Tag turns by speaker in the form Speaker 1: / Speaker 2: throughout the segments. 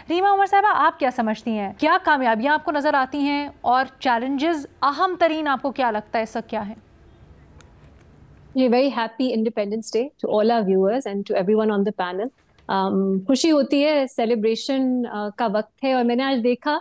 Speaker 1: रीमा उमर साहबा, आप क्या समझती हैं, क्या कामयाबियां आपको नजर आती हैं और चैलेंजेस अहम तरीन आपको क्या लगता है, सब क्या है?
Speaker 2: Very happy independence day to all our viewers and to everyone on the panel. खुशी होती है, सेलिब्रेशन का वक्त है। और मैंने आज देखा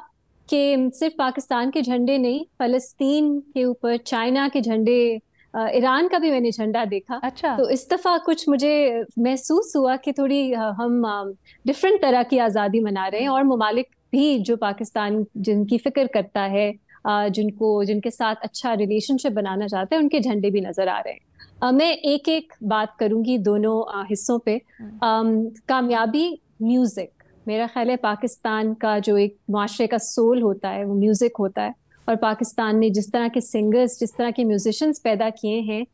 Speaker 2: कि सिर्फ पाकिस्तान के झंडे नहीं, फलस्तीन के ऊपर चाइना के झंडे, ईरान का भी मैंने झंडा देखा।
Speaker 1: अच्छा।
Speaker 2: तो इस दफा कुछ मुझे महसूस हुआ कि थोड़ी हम डिफरेंट तरह की आज़ादी मना रहे हैं, और ममालिक भी जो पाकिस्तान जिनकी फिक्र करता है, जिनके साथ अच्छा रिलेशनशिप बनाना चाहते हैं, उनके झंडे भी नजर आ रहे हैं। मैं एक एक बात करूंगी दोनों हिस्सों पे। कामयाबी, म्यूजिक, मेरा ख्याल है पाकिस्तान का जो एक माशरे का सोल होता है वो म्यूजिक होता है। और पाकिस्तान ने जिस तरह के सिंगर्स, जिस तरह के म्यूजिशियंस पैदा किए हैं,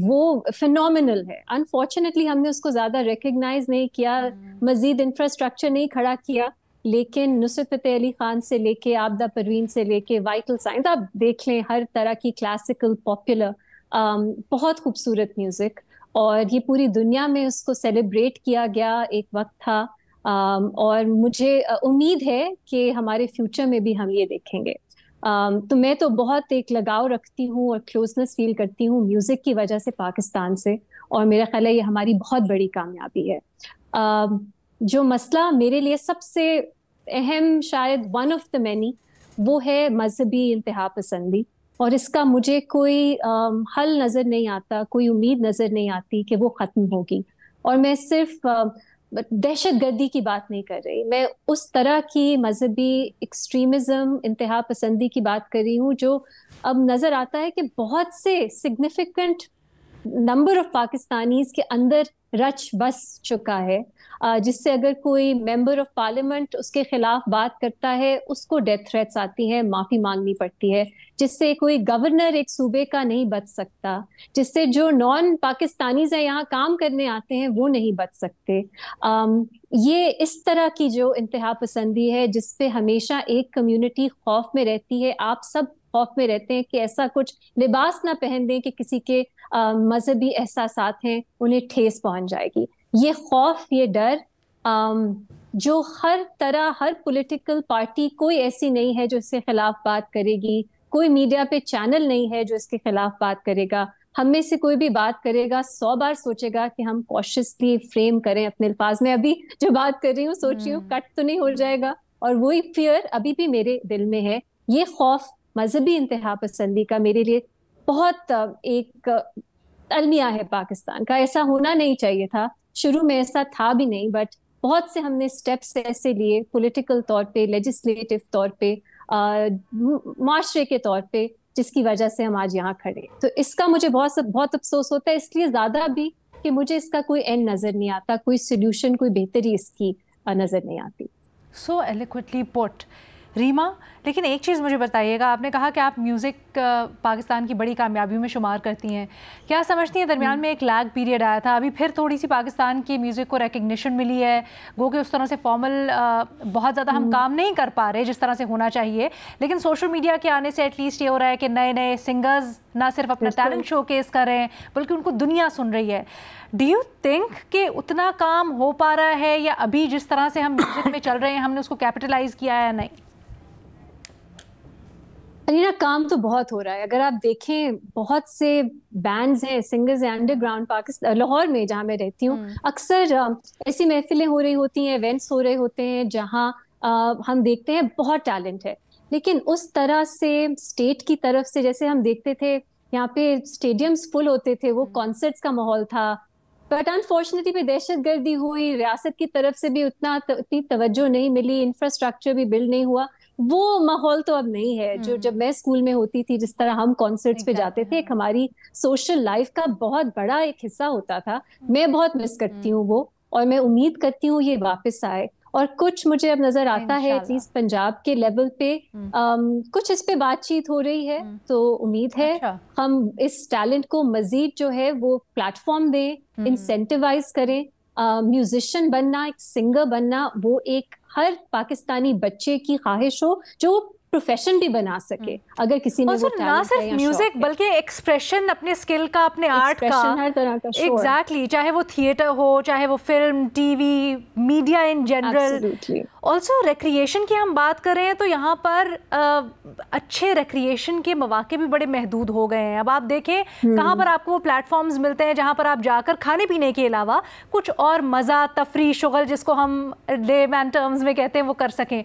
Speaker 2: वो फिनोमिनल है। अनफॉर्चुनेटली हमने उसको ज्यादा रिकग्नाइज नहीं किया, मजीद इंफ्रास्ट्रक्चर नहीं खड़ा किया। लेकिन नुसरत फतेह अली खान से लेके आबदा परवीन से लेके वाइटल साइंस, आप देख लें, हर तरह की क्लासिकल, पॉपुलर, बहुत खूबसूरत म्यूजिक। और ये पूरी दुनिया में उसको सेलिब्रेट किया गया एक वक्त था। और मुझे उम्मीद है कि हमारे फ्यूचर में भी हम ये देखेंगे। तो मैं तो बहुत एक लगाव रखती हूँ और क्लोजनेस फील करती हूँ म्यूजिक की वजह से पाकिस्तान से। और मेरा ख्याल है ये हमारी बहुत बड़ी कामयाबी है। जो मसला मेरे लिए सबसे अहम, शायद वन ऑफ द मैनी, वो है मजहबी इंतहा पसंदी। और इसका मुझे कोई हल नजर नहीं आता, कोई उम्मीद नजर नहीं आती कि वो खत्म होगी। और मैं सिर्फ दहशत गर्दी की बात नहीं कर रही, मैं उस तरह की मजहबी एक्सट्रीमिज्म, इंतहा पसंदी की बात कर रही हूँ जो अब नजर आता है कि बहुत से सिग्निफिकेंट नंबर ऑफ पाकिस्तानीज के अंदर रच बस चुका है। जिससे अगर कोई मेंबर ऑफ पार्लियामेंट उसके खिलाफ बात करता है, उसको डेथ थ्रेट्स आती है, माफी मांगनी पड़ती है। जिससे कोई गवर्नर एक सूबे का नहीं बच सकता, जिससे जो नॉन पाकिस्तानीज है यहाँ काम करने आते हैं वो नहीं बच सकते। ये इस तरह की जो इंतहा पसंदी है जिसपे हमेशा एक कम्युनिटी खौफ में रहती है, आप सब खौफ में रहते हैं कि ऐसा कुछ लिबास ना पहन दें कि किसी के मजहबी एहसासात हैं उन्हें ठेस पहुंच जाएगी। ये खौफ, ये डर, जो हर तरह, हर पॉलिटिकल पार्टी कोई ऐसी नहीं है जो इसके खिलाफ बात करेगी, कोई मीडिया पे चैनल नहीं है जो इसके खिलाफ बात करेगा। हम में से कोई भी बात करेगा 100 बार सोचेगा कि हम कॉशियसली फ्रेम करें अपने अल्फाज में। अभी जो बात कर रही हूँ सोच रही हूँ कट तो नहीं हो जाएगा, और वही फियर अभी भी मेरे दिल में है। ये खौफ मजहबी इंतहा पसंदी का मेरे लिए बहुत एक अलमिया है पाकिस्तान का। ऐसा होना नहीं चाहिए था, शुरू में ऐसा था भी नहीं, बट बहुत से हमने स्टेप्स ऐसे लिए पॉलिटिकल तौर पे, लेजिस्लेटिव तौर पे, माशरे के तौर पे, जिसकी वजह से हम आज यहाँ खड़े। तो इसका मुझे बहुत बहुत अफसोस होता है, इसलिए ज्यादा भी कि मुझे इसका कोई एंड नजर नहीं आता, कोई सोल्यूशन, कोई बेहतरी इसकी नजर नहीं आती।
Speaker 1: सो एलिक्विटली पुट रीमा, लेकिन एक चीज़ मुझे बताइएगा, आपने कहा कि आप म्यूज़िक पाकिस्तान की बड़ी कामयाबियों में शुमार करती हैं, क्या समझती हैं दरमियान में एक लैग पीरियड आया था, अभी फिर थोड़ी सी पाकिस्तान की म्यूज़िक को रिकग्निशन मिली है, गो कि उस तरह से फॉर्मल बहुत ज़्यादा हम काम नहीं कर पा रहे जिस तरह से होना चाहिए, लेकिन सोशल मीडिया के आने से एटलीस्ट ये हो रहा है कि नए नए सिंगर्स ना सिर्फ अपना टैलेंट शोकेस कर रहे हैं बल्कि उनको दुनिया सुन रही है। डू यू थिंक कि उतना काम हो पा रहा है, या अभी जिस तरह से हम म्यूज़िक में चल रहे हैं हमने उसको कैपिटलाइज किया है या नहीं?
Speaker 2: अरीना, काम तो बहुत हो रहा है। अगर आप देखें, बहुत से बैंड्स हैं, सिंगर्स हैं अंडरग्राउंड पाकिस्तान, लाहौर में जहाँ मैं रहती हूँ, अक्सर ऐसी महफिलें हो रही होती हैं, इवेंट्स हो रहे होते हैं जहाँ हम देखते हैं बहुत टैलेंट है। लेकिन उस तरह से स्टेट की तरफ से, जैसे हम देखते थे यहाँ पे स्टेडियम्स फुल होते थे, वो कॉन्सर्ट्स का माहौल था। बट अनफॉर्चुनेटली भी दहशतगर्दी हुई, रियासत की तरफ से भी उतनी तवज्जो नहीं मिली, इंफ्रास्ट्रक्चर भी बिल्ड नहीं हुआ। वो माहौल तो अब नहीं है जो जब मैं स्कूल में होती थी, जिस तरह हम कॉन्सर्ट्स पे जाते थे, एक हमारी सोशल लाइफ का बहुत बड़ा एक हिस्सा होता था। मैं बहुत मिस करती हूँ वो, और मैं उम्मीद करती हूँ ये वापस आए। और कुछ मुझे अब नजर आता है एटलीस्ट पंजाब के लेवल पे, कुछ इस पे बातचीत हो रही है। तो उम्मीद है हम इस टैलेंट को मजीद जो है वो प्लेटफॉर्म दें, इंसेंटिवाइज करें। म्यूजिशियन बनना, एक सिंगर बनना, वो एक हर पाकिस्तानी बच्चे की ख्वाहिश हो जो प्रोफेशन भी बना सके अगर किसी में वो टैलेंट
Speaker 1: ना सिर्फ म्यूजिक बल्कि एक्सप्रेशन अपने स्किल का, अपने आर्ट का,
Speaker 2: हर तरह का।
Speaker 1: एग्जैक्टली, चाहे वो थिएटर हो, चाहे वो film, TV, media in general. Also recreation की हम बात करें तो यहाँ पर अच्छे रिक्रिएशन के मौके भी बड़े महदूद हो गए हैं। अब आप देखें कहाँ पर आपको वो प्लेटफॉर्म्स मिलते हैं जहाँ पर आप जाकर खाने पीने के अलावा कुछ और मज़ा, तफरी, शुगल जिसको हम लेमैन टर्म्स में कहते हैं वो कर सकें।